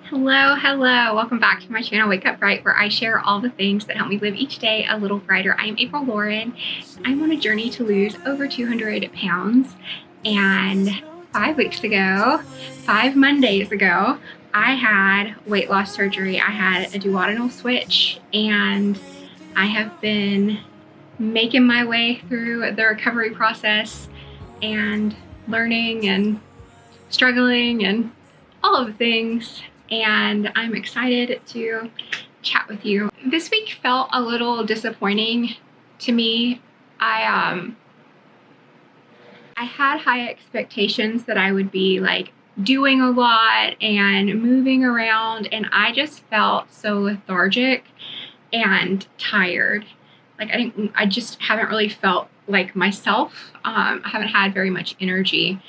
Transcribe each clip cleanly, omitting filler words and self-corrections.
Hello. Welcome back to my channel, Wake Up Bright, where I share all the things that help me live each day a little brighter. I am April Lauren. I'm on a journey to lose over 200 pounds. And 5 Mondays ago, I had weight loss surgery. I had a duodenal switch, and I have been making my way through the recovery process and learning and struggling and all of the things. And I'm excited to chat with you. This week felt a little disappointing to me. I had high expectations that I would be like doing a lot and moving around, and I just felt so lethargic and tired. Like I just haven't really felt like myself. I haven't had very much energy,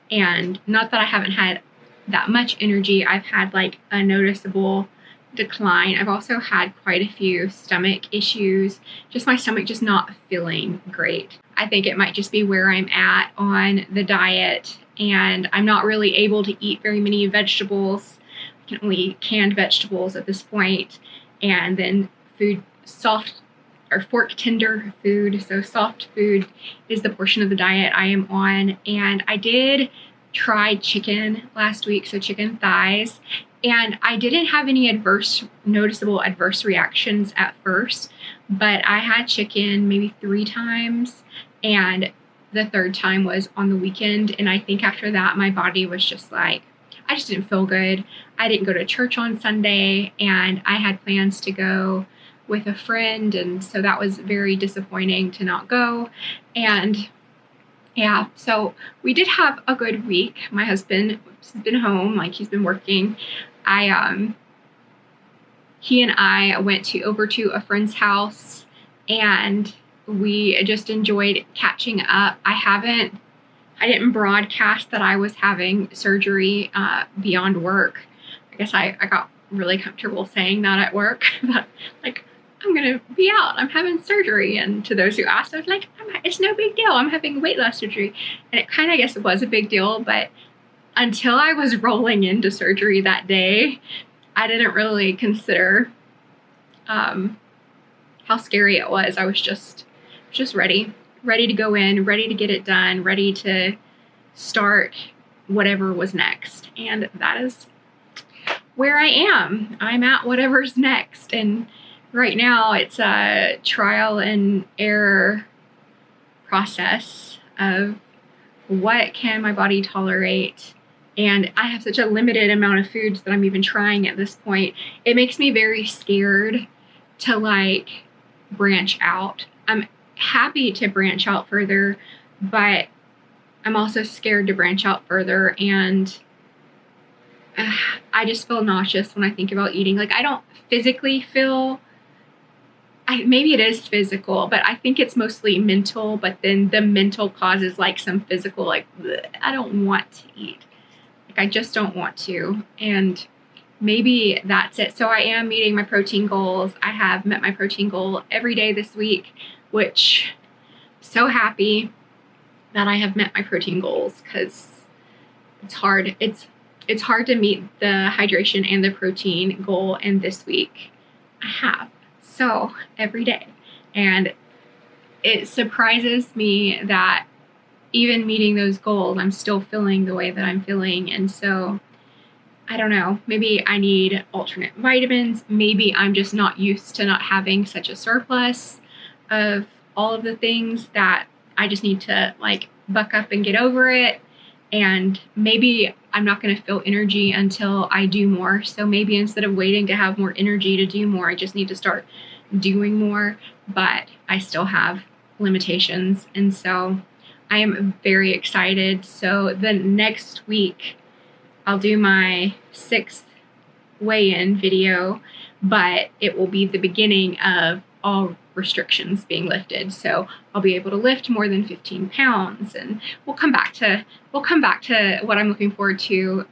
and not that I haven't had that much energy, I've had like a noticeable decline. I've also had quite a few stomach issues, just my stomach just not feeling great. I think it might just be where I'm at on the diet, and I'm not really able to eat very many vegetables. I can only eat canned vegetables at this point, and then soft or fork tender food. So soft food is the portion of the diet I am on. And I did try chicken last week, so chicken thighs, and I didn't have any noticeable adverse reactions at first, but I had chicken maybe 3 times, and the 3rd time was on the weekend. And I think after that, my body was just like, I just didn't feel good. I didn't go to church on Sunday, and I had plans to go with a friend, and so that was very disappointing to not go. And yeah, so we did have a good week. My husband has been home, like he's been working. He and I went over to a friend's house, and we just enjoyed catching up. I didn't broadcast that I was having surgery beyond work. I guess I got really comfortable saying that at work, that like, I'm going to be out, I'm having surgery. And to those who asked, I was like, it's no big deal, I'm having weight loss surgery. And it kind of, I guess it was a big deal, but until I was rolling into surgery that day, I didn't really consider how scary it was. I was just ready to go in, ready to get it done, ready to start whatever was next. And that is where I am. I'm at whatever's next. And right now, it's a trial and error process of what can my body tolerate. And I have such a limited amount of foods that I'm even trying at this point. It makes me very scared to like branch out. I'm happy to branch out further, but I'm also scared to branch out further. And I just feel nauseous when I think about eating. Like I don't physically feel, maybe it is physical, but I think it's mostly mental. But then the mental causes like some physical, like, bleh, I don't want to eat. Like I just don't want to. And maybe that's it. So I am meeting my protein goals. I have met my protein goal every day this week, which I'm so happy that I have met my protein goals, because it's hard. It's hard to meet the hydration and the protein goal. And this week I have. So every day. And it surprises me that even meeting those goals, I'm still feeling the way that I'm feeling. And so I don't know, maybe I need alternate vitamins. Maybe I'm just not used to not having such a surplus of all of the things that I just need to like buck up and get over it. And maybe I'm not going to feel energy until I do more. So maybe instead of waiting to have more energy to do more, I just need to start doing more. But I still have limitations. And so I am very excited. So the next week, I'll do my 6th weigh-in video, but it will be the beginning of all restrictions being lifted. So I'll be able to lift more than 15 pounds, and we'll come back to what I'm looking forward to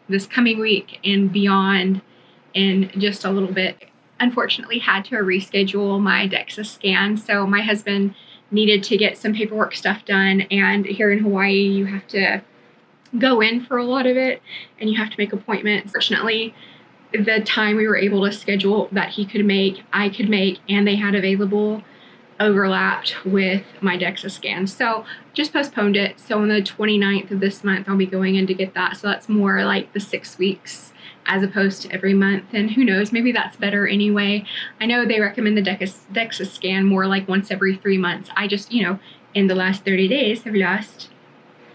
this coming week and beyond in just a little bit. Unfortunately, had to reschedule my DEXA scan. So my husband needed to get some paperwork stuff done, and here in Hawaii, you have to go in for a lot of it, and you have to make appointments. Fortunately, the time we were able to schedule that he could make, I could make, and they had available overlapped with my DEXA scan. So just postponed it. So on the 29th of this month, I'll be going in to get that. So that's more like the 6 weeks as opposed to every month. And who knows, maybe that's better anyway. I know they recommend the DEXA scan more like once every 3 months. I just, in the last 30 days have lost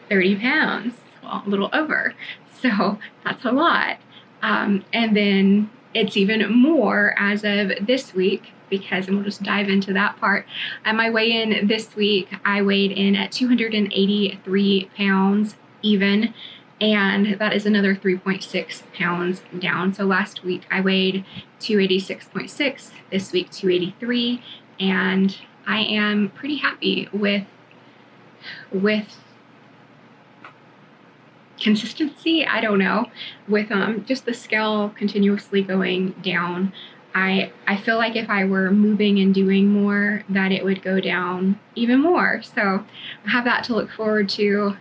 30 pounds, well, a little over. So that's a lot. And then it's even more as of this week, because, and we'll just dive into that part. At my weigh-in this week, I weighed in at 283 pounds even, and that is another 3.6 pounds down. So last week I weighed 286.6, this week 283, and I am pretty happy with consistency. I don't know, with just the scale continuously going down. I feel like if I were moving and doing more, that it would go down even more. So I have that to look forward to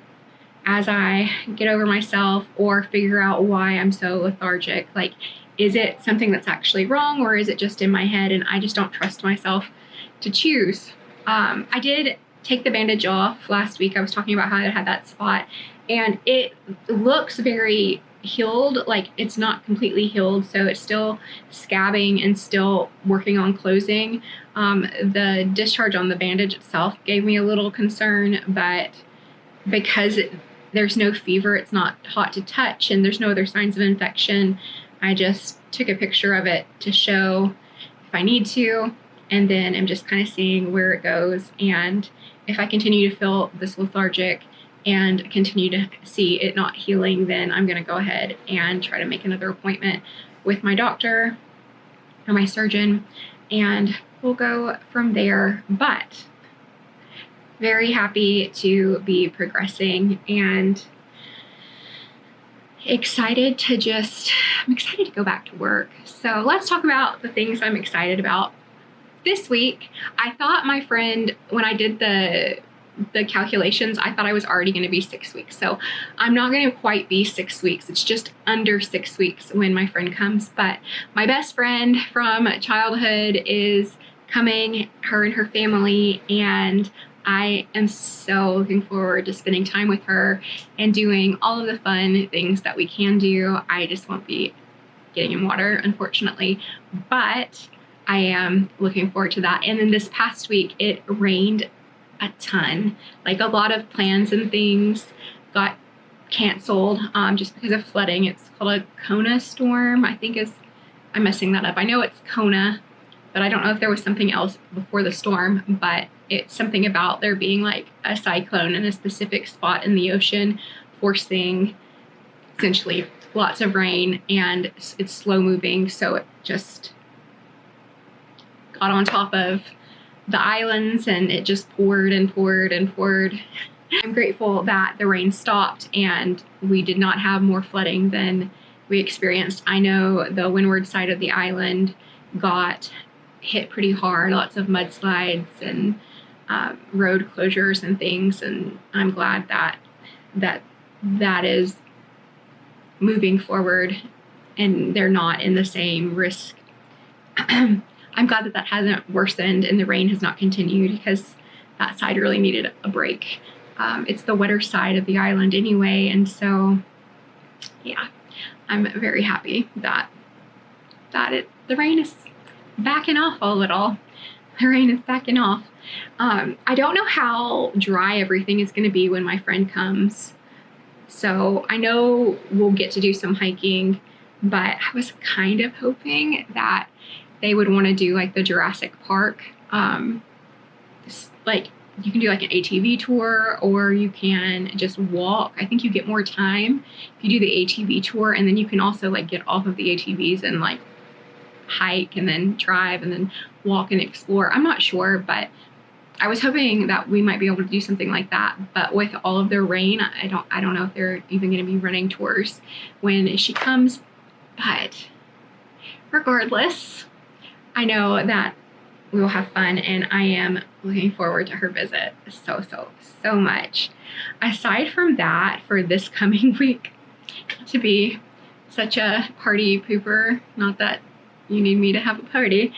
as I get over myself or figure out why I'm so lethargic. Like, is it something that's actually wrong, or is it just in my head and I just don't trust myself to choose? I did take the bandage off last week. I was talking about how I had that spot, and it looks very healed. Like, it's not completely healed, so it's still scabbing and still working on closing. The discharge on the bandage itself gave me a little concern, but because there's no fever, it's not hot to touch, and there's no other signs of infection, I just took a picture of it to show if I need to, and then I'm just kind of seeing where it goes. And if I continue to feel this lethargic and continue to see it not healing, then I'm going to go ahead and try to make another appointment with my doctor or my surgeon, and we'll go from there. But very happy to be progressing, and I'm excited to go back to work. So let's talk about the things I'm excited about. This week, I thought my friend, when I did the calculations, I thought I was already going to be 6 weeks. So I'm not going to quite be 6 weeks. It's just under 6 weeks when my friend comes. But my best friend from childhood is coming, her and her family, and I am so looking forward to spending time with her and doing all of the fun things that we can do. I just won't be getting in water, unfortunately, but I am looking forward to that. And then this past week, it rained a ton. Like, a lot of plans and things got canceled just because of flooding. It's called a Kona storm, I think I'm messing that up. I know it's Kona, but I don't know if there was something else before the storm, but it's something about there being like a cyclone in a specific spot in the ocean, forcing essentially lots of rain, and it's slow moving. So it just got on top of the islands, and it just poured and poured and poured. I'm grateful that the rain stopped and we did not have more flooding than we experienced. I know the windward side of the island got hit pretty hard, lots of mudslides and road closures and things, and I'm glad that is moving forward and they're not in the same risk. I'm glad that hasn't worsened and the rain has not continued, because that side really needed a break. It's the wetter side of the island anyway, and so yeah, I'm very happy that the rain is backing off a little. The rain is backing off. I don't know how dry everything is going to be when my friend comes, so I know we'll get to do some hiking, but I was kind of hoping that they would want to do like the Jurassic Park. Like, you can do like an ATV tour, or you can just walk. I think you get more time if you do the ATV tour, and then you can also like get off of the ATVs and like hike and then drive and then walk and explore. I'm not sure, but I was hoping that we might be able to do something like that. But with all of the rain, I don't know if they're even going to be running tours when she comes. But regardless, I know that we will have fun, and I am looking forward to her visit so much. Aside from that, for this coming week, to be such a party pooper, not that you need me to have a party,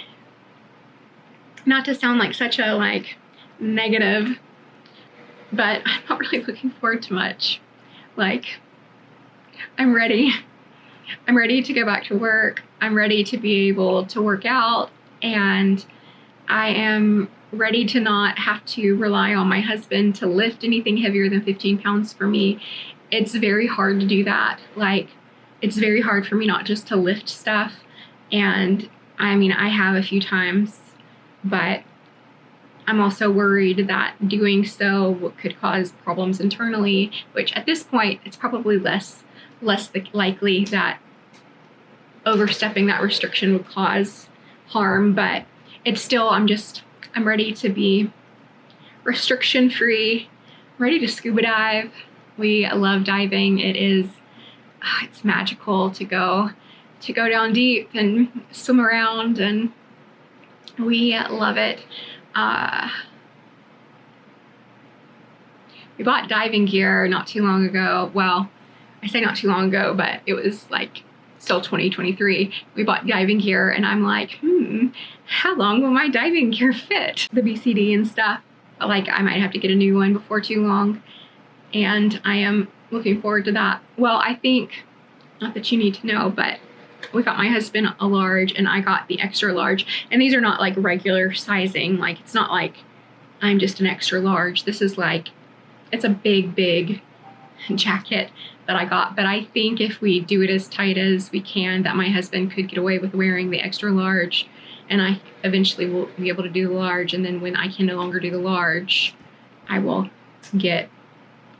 not to sound like such a like negative, but I'm not really looking forward to much. Like, I'm ready to go back to work. I'm ready to be able to work out, and I am ready to not have to rely on my husband to lift anything heavier than 15 pounds for me. It's very hard to do that. Like, it's very hard for me not just to lift stuff. And I mean, I have a few times, but I'm also worried that doing so could cause problems internally, which at this point, it's probably less likely that overstepping that restriction would cause harm, but it's still, I'm ready to be restriction free, ready to scuba dive. We love diving. It's magical to go down deep and swim around, and we love it. We bought diving gear not too long ago. Well, I say not too long ago, but it was like still 2023. We bought diving gear, and I'm like, how long will my diving gear fit? The BCD and stuff. Like, I might have to get a new one before too long, and I am looking forward to that. Well, I think, not that you need to know, but we got my husband a large, and I got the extra large, and these are not like regular sizing. Like, it's not like I'm just an extra large. This is like, it's a big jacket that I got, but I think if we do it as tight as we can, that my husband could get away with wearing the extra large, and I eventually will be able to do the large, and then when I can no longer do the large, I will get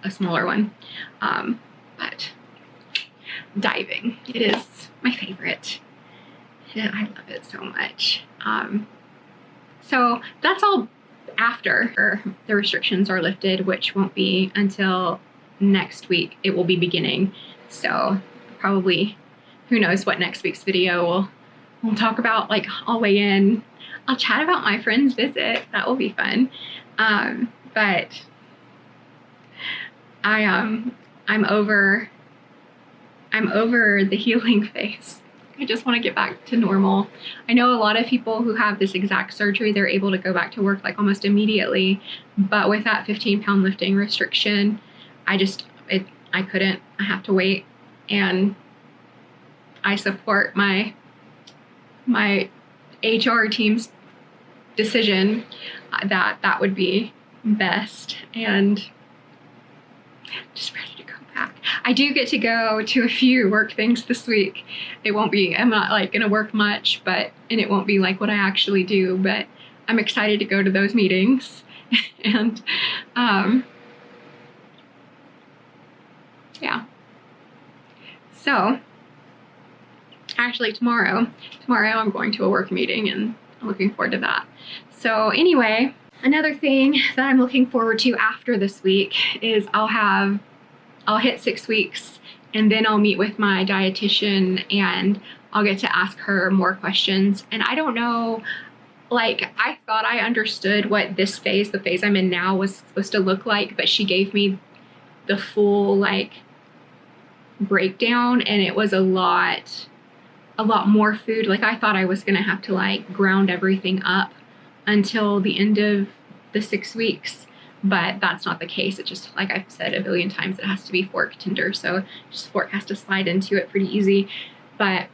a smaller one. But diving, it is my favorite. Yeah, I love it so much. So that's all after the restrictions are lifted, which won't be until next week. It will be beginning. So probably, who knows what next week's video we'll talk about. Like, I'll weigh in. I'll chat about my friend's visit. That will be fun. But I'm over the healing phase. I just want to get back to normal. I know a lot of people who have this exact surgery, they're able to go back to work like almost immediately, but with that 15-pound lifting restriction, I couldn't. I have to wait, and I support my HR team's decision that would be best, and just ready to go back. I do get to go to a few work things this week. I'm not like gonna work much, and it won't be like what I actually do, but I'm excited to go to those meetings. And yeah. So actually tomorrow I'm going to a work meeting, and I'm looking forward to that. So anyway, another thing that I'm looking forward to after this week is I'll hit 6 weeks, and then I'll meet with my dietitian, and I'll get to ask her more questions. And I don't know, like, I thought I understood what the phase I'm in now was supposed to look like, but she gave me the full like breakdown, and it was a lot more food. Like, I thought I was gonna have to like ground everything up until the end of the 6 weeks, but that's not the case. It's just, like I've said a billion times, it has to be fork tender, so just fork has to slide into it pretty easy. But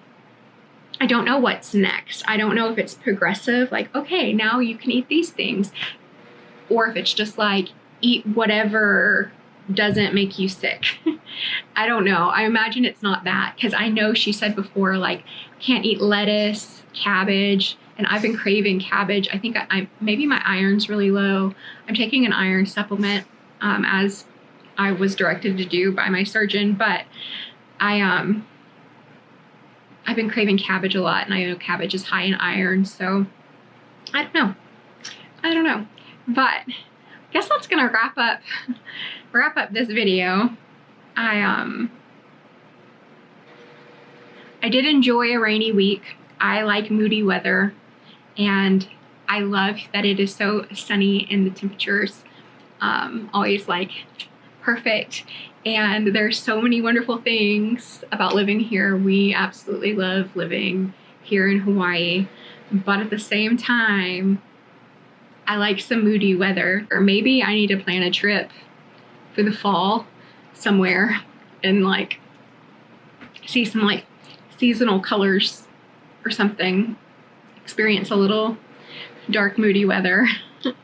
I don't know what's next. I don't know if it's progressive, like, okay, now you can eat these things, or if it's just like, eat whatever doesn't make you sick. I don't know. I imagine it's not that, because I know she said before, like, can't eat lettuce, cabbage, and I've been craving cabbage. I think maybe my iron's really low. I'm taking an iron supplement as I was directed to do by my surgeon, but I've been craving cabbage a lot, and I know cabbage is high in iron, so I don't know. But I guess that's gonna wrap up this video. I did enjoy a rainy week. I like moody weather, and I love that it is so sunny and the temperatures always like perfect. And there's so many wonderful things about living here. We absolutely love living here in Hawaii. But at the same time, I like some moody weather. Or maybe I need to plan a trip for the fall somewhere and like see some like seasonal colors or something. Experience a little dark, moody weather. That's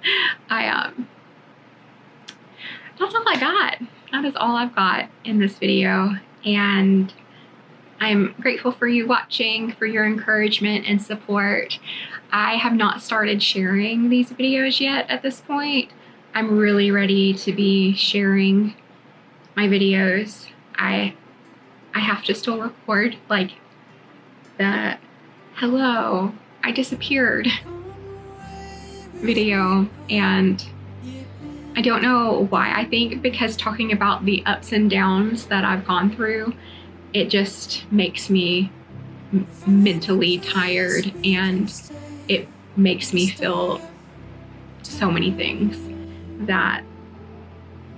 all I got. That is all I've got in this video. And I'm grateful for you watching, for your encouragement and support. I have not started sharing these videos yet at this point. I'm really ready to be sharing my videos. I have to still record like the hello, I disappeared video, and I don't know why. I think because talking about the ups and downs that I've gone through, it just makes me mentally tired, and it makes me feel so many things that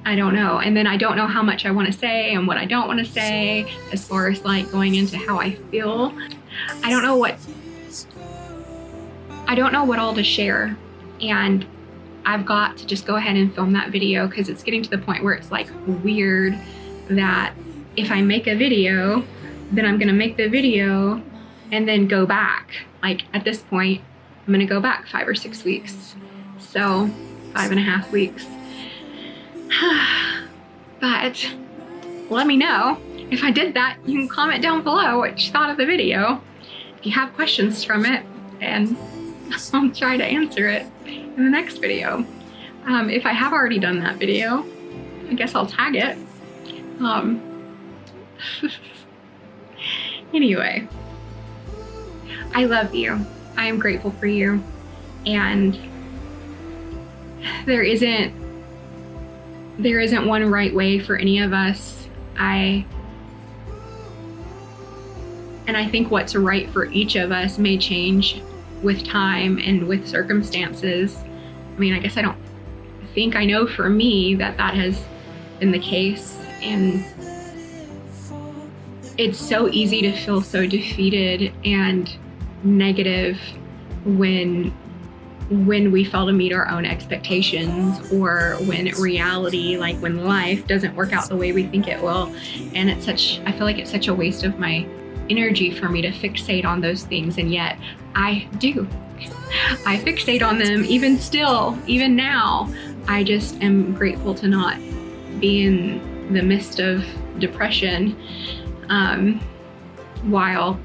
I don't know. And then I don't know how much I want to say and what I don't want to say as far as like going into how I feel. I don't know what all to share. And I've got to just go ahead and film that video because it's getting to the point where it's like weird that if I make a video, then I'm gonna make the video and then go back. Like at this point, I'm gonna go back 5 or 6 weeks. So 5.5 weeks. But let me know if I did that. You can comment down below what you thought of the video. If you have questions from it, and I'll try to answer it in the next video. If I have already done that video, I guess I'll tag it. Anyway, I love you. I am grateful for you. And there isn't one right way for any of us. And I think what's right for each of us may change with time and with circumstances. I mean, I guess I don't think I know for me that has been the case. And it's so easy to feel so defeated and negative when we fail to meet our own expectations, or when reality, like when life doesn't work out the way we think it will. And I feel like it's such a waste of my energy for me to fixate on those things. And yet I do. I fixate on them even now. I just am grateful to not be in the midst of depression while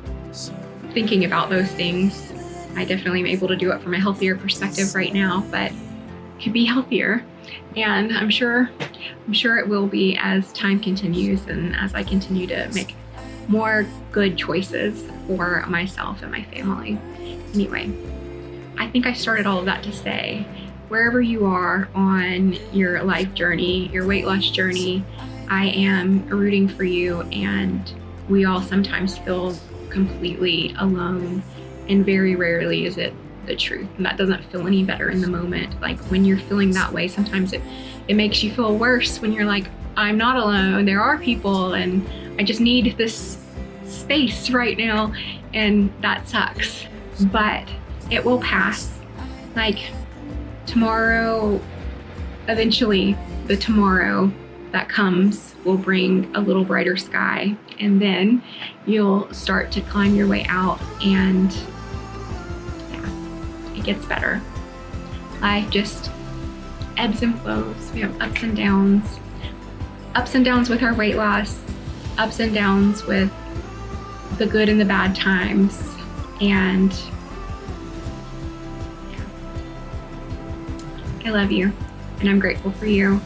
thinking about those things. I definitely am able to do it from a healthier perspective right now, but could be healthier. And I'm sure it will be as time continues and as I continue to make more good choices for myself and my family. Anyway, I think I started all of that to say, wherever you are on your life journey, your weight loss journey, I am rooting for you. And we all sometimes feel completely alone, and very rarely is it the truth. And that doesn't feel any better in the moment. Like when you're feeling that way, sometimes it makes you feel worse when you're like, I'm not alone, there are people, and I just need this space right now, and that sucks. But it will pass. Like tomorrow, eventually the tomorrow that comes will bring a little brighter sky, and then you'll start to climb your way out, and yeah, it gets better. Life just ebbs and flows. We have ups and downs with our weight loss, ups and downs with the good and the bad times. And yeah, I love you, and I'm grateful for you.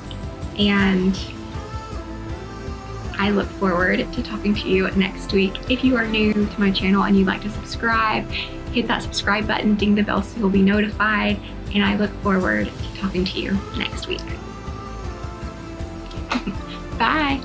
And I look forward to talking to you next week. If you are new to my channel and you'd like to subscribe, hit that subscribe button, ding the bell so you'll be notified. And I look forward to talking to you next week. Bye.